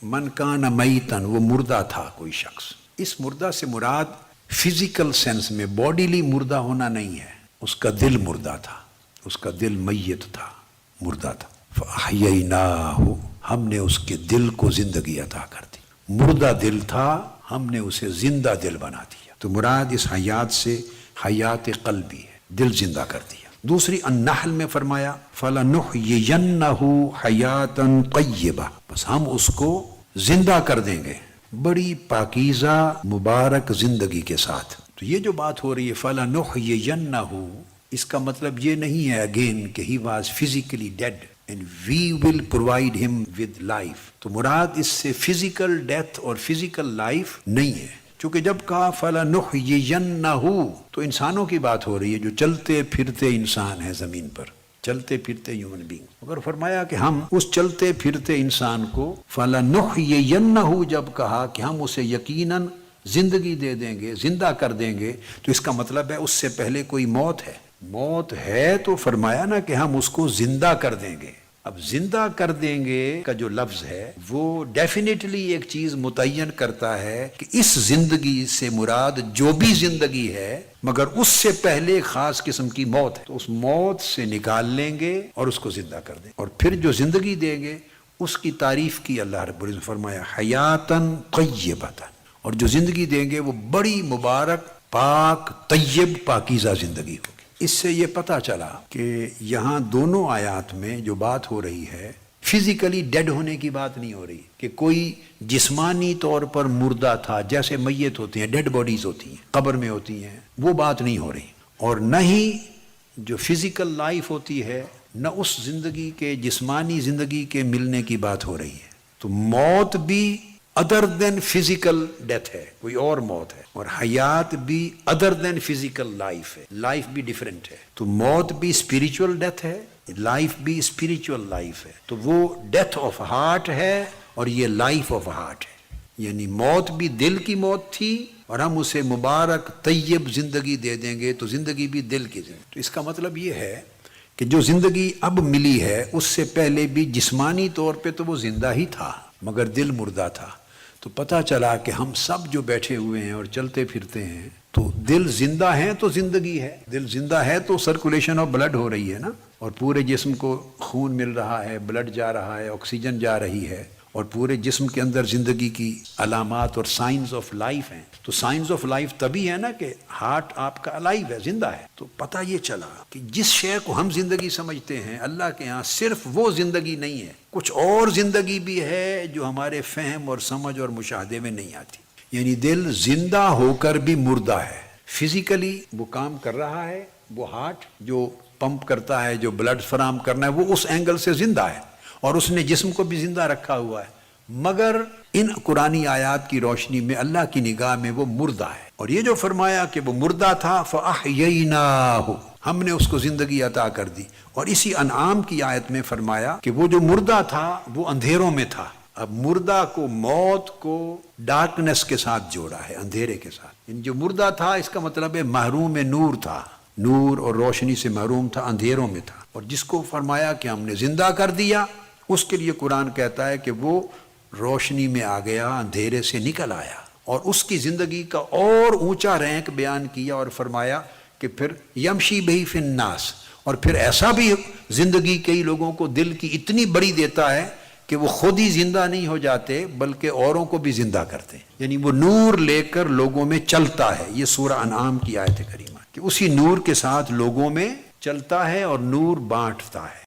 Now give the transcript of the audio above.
من کان میتن، وہ مردہ تھا کوئی شخص. اس مردہ سے مراد فزیکل سینس میں باڈیلی مردہ ہونا نہیں ہے، اس کا دل مردہ تھا، اس کا دل میت تھا، مردہ تھا. فاحییناہ، ہم نے اس کے دل کو زندگی عطا کر دی. مردہ دل تھا، ہم نے اسے زندہ دل بنا دیا. تو مراد اس حیات سے حیات قلبی ہے، دل زندہ کر دیا. دوسری النحل میں فرمایا فَلَنُحْيِيَنَّهُ حَيَاتًا طَيِّبَةً، بس ہم اس کو زندہ کر دیں گے بڑی پاکیزہ مبارک زندگی کے ساتھ. تو یہ جو بات ہو رہی ہے فَلَنُحْيِيَنَّهُ، اس کا مطلب یہ نہیں ہے اگین کہ he was physically dead and we will provide him with life. تو مراد اس سے فزیکل ڈیتھ اور فزیکل لائف نہیں ہے، چونکہ جب کہا فَلَنُحْيِيَنَّهُ تو انسانوں کی بات ہو رہی ہے جو چلتے پھرتے انسان ہیں زمین پر، چلتے پھرتے ہیومن بینگ. اگر فرمایا کہ ہم اس چلتے پھرتے انسان کو فَلَنُحْيِيَنَّهُ جب کہا کہ ہم اسے یقیناً زندگی دے دیں گے، زندہ کر دیں گے، تو اس کا مطلب ہے اس سے پہلے کوئی موت ہے. موت ہے تو فرمایا نا کہ ہم اس کو زندہ کر دیں گے. اب زندہ کر دیں گے کا جو لفظ ہے وہ ڈیفینیٹلی ایک چیز متعین کرتا ہے کہ اس زندگی سے مراد جو بھی زندگی ہے، مگر اس سے پہلے خاص قسم کی موت ہے. تو اس موت سے نکال لیں گے اور اس کو زندہ کر دیں گے، اور پھر جو زندگی دیں گے اس کی تعریف کی اللہ رب العزت، فرمایا حیاتاً طیبۃ، اور جو زندگی دیں گے وہ بڑی مبارک پاک طیب پاکیزہ زندگی ہوگی. اس سے یہ پتہ چلا کہ یہاں دونوں آیات میں جو بات ہو رہی ہے فزیکلی ڈیڈ ہونے کی بات نہیں ہو رہی کہ کوئی جسمانی طور پر مردہ تھا، جیسے میت ہوتی ہیں، ڈیڈ باڈیز ہوتی ہیں، قبر میں ہوتی ہیں، وہ بات نہیں ہو رہی. اور نہ ہی جو فزیکل لائف ہوتی ہے، نہ اس زندگی کے جسمانی زندگی کے ملنے کی بات ہو رہی ہے. تو موت بھی ادر دین فزیکل ڈیتھ ہے، کوئی اور موت ہے، اور حیات بھی ادر دین فزیکل لائف ہے، لائف بھی ڈیفرنٹ ہے. تو موت بھی اسپریچول ڈیتھ ہے، لائف بھی اسپریچول لائف ہے. تو وہ ڈیتھ آف ہارٹ ہے اور یہ لائف آف ہارٹ ہے. یعنی موت بھی دل کی موت تھی اور ہم اسے مبارک طیب زندگی دے دیں گے، تو زندگی بھی دل کی زندگی. تو اس کا مطلب یہ ہے کہ جو زندگی اب ملی ہے اس سے پہلے بھی جسمانی طور پہ تو وہ زندہ ہی تھا مگر دل مردہ تھا. تو پتہ چلا کہ ہم سب جو بیٹھے ہوئے ہیں اور چلتے پھرتے ہیں تو دل زندہ ہیں تو زندگی ہے، دل زندہ ہے تو سرکولیشن آف بلڈ ہو رہی ہے نا، اور پورے جسم کو خون مل رہا ہے، بلڈ جا رہا ہے، آکسیجن جا رہی ہے، اور پورے جسم کے اندر زندگی کی علامات اور سائنز آف لائف ہیں. تو سائنز آف لائف تبھی ہے نا کہ ہارٹ آپ کا الائیو ہے، زندہ ہے. تو پتہ یہ چلا کہ جس شے کو ہم زندگی سمجھتے ہیں اللہ کے ہاں صرف وہ زندگی نہیں ہے، کچھ اور زندگی بھی ہے جو ہمارے فہم اور سمجھ اور مشاہدے میں نہیں آتی. یعنی دل زندہ ہو کر بھی مردہ ہے. فزیکلی وہ کام کر رہا ہے، وہ ہارٹ جو پمپ کرتا ہے، جو بلڈ فراہم کرنا ہے، وہ اس اینگل سے زندہ ہے، اور اس نے جسم کو بھی زندہ رکھا ہوا ہے. مگر ان قرآنی آیات کی روشنی میں اللہ کی نگاہ میں وہ مردہ ہے. اور یہ جو فرمایا کہ وہ مردہ تھا فَأَحْيَيْنَاهُ، ہم نے اس کو زندگی عطا کر دی. اور اسی انعام کی آیت میں فرمایا کہ وہ جو مردہ تھا وہ اندھیروں میں تھا. اب مردہ کو، موت کو ڈارکنس کے ساتھ جوڑا ہے، اندھیرے کے ساتھ. جو مردہ تھا اس کا مطلب ہے محروم نور تھا، نور اور روشنی سے محروم تھا، اندھیروں میں تھا. اور جس کو فرمایا کہ ہم نے زندہ کر دیا، اس کے لیے قرآن کہتا ہے کہ وہ روشنی میں آ گیا، اندھیرے سے نکل آیا. اور اس کی زندگی کا اور اونچا رینک بیان کیا اور فرمایا کہ پھر یمشی بہی فی الناس، اور پھر ایسا بھی زندگی کئی لوگوں کو دل کی اتنی بڑی دیتا ہے کہ وہ خود ہی زندہ نہیں ہو جاتے بلکہ اوروں کو بھی زندہ کرتے ہیں. یعنی وہ نور لے کر لوگوں میں چلتا ہے. یہ سورہ انعام کی آیت کریمہ کہ اسی نور کے ساتھ لوگوں میں چلتا ہے اور نور بانٹتا ہے.